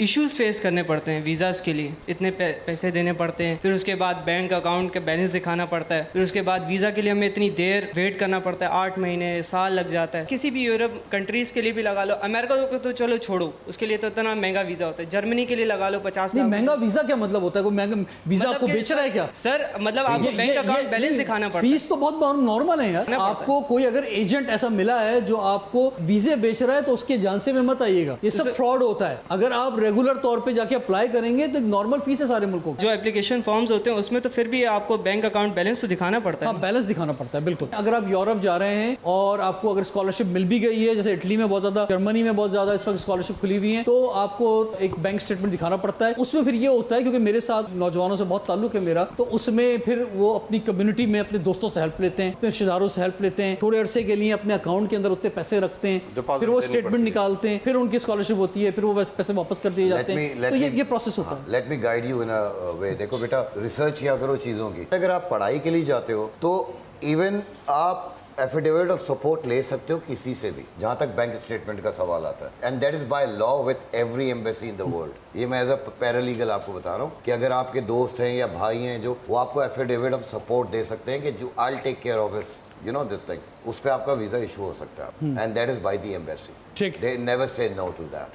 Issues face करने पड़ते हैं वीज़ाज के लिए, इतने पैसे देने पड़ते हैं, फिर उसके बाद बैंक अकाउंट का बैलेंस दिखाना पड़ता है, फिर उसके बाद वीज़ा के लिए हमें इतनी देर वेट करना पड़ता है, 8 महीने साल लग जाता है। किसी भी यूरोप कंट्रीज़ के लिए भी लगा लो, अमेरिका को तो चलो छोड़ो, उसके लिए तो इतना महंगा वीज़ा होता है, जर्मनी के लिए लगा लो 50 लाख। महंगा वीज़ा क्या मतलब होता है? कोई महंगा वीज़ा आपको बेच रहा है क्या सर? मतलब आपको बैंक अकाउंट बैलेंस दिखाना पड़ता है। फीस तो बहुत नॉर्मल है यार। आपको कोई अगर एजेंट ऐसा मिला है जो आपको वीजे बेच रहा है तो उसके झांसे में मत आइएगा, ये सब फ्रॉड होता है। अगर आप रेगुलर तौर पे जाके अप्लाई करेंगे तो एक नॉर्मल फीस है सारे मुल्कों की। जो एप्लीकेशन फॉर्म्स होते हैं उसमें तो फिर भी आपको बैंक अकाउंट बैलेंस तो दिखाना पड़ता है। हाँ, बैलेंस दिखाना पड़ता है, बिल्कुल। अगर आप यूरोप जा रहे हैं और आपको अगर स्कॉलरशिप मिल भी गई है, जैसे इटली में बहुत ज्यादा, जर्मनी में बहुत ज्यादा इस वक्त स्कॉलरशिप खुली हुई है, तो आपको एक बैंक स्टेटमेंट दिखाना पड़ता है। उसमें फिर ये होता है, क्योंकि मेरे साथ नौजवानों से बहुत ताल्लुक है मेरा, तो उसमें फिर वो अपनी कम्युनिटी में अपने दोस्तों से हेल्प लेते हैं, अपने रिश्तेदारों से हेल्प लेते हैं, थोड़े अरसे के लिए अपने अकाउंट के अंदर उतने पैसे रखते हैं, फिर वो स्टेटमेंट निकालते हैं, फिर उनकी स्कॉलरशिप होती है, फिर वो पैसे वापस कर दिए जाते हैं। तो ये प्रोसेस होता है। Let me guide you in a way. देखो बेटा, रिसर्च किया करो चीज़ों की। अगर आप पढ़ाई के लिए जाते हो तो इवन आप एफिडेविट ऑफ सपोर्ट ले सकते हो किसी से भी, जहां तक बैंक स्टेटमेंट का सवाल आता है, and that is by law with every embassy in the world. ये मैं एज अ पैरालीगल आपको बता रहा हूँ कि अगर आपके दोस्त हैं या भाई हैं जो, वो आपको एफिडेविट ऑफ सपोर्ट दे सकते हैं कि जो I take care of his you know this thing, उस पर आपका वीजा इशू हो सकता है, and that is by the embassy. ठीक, they never say no to that.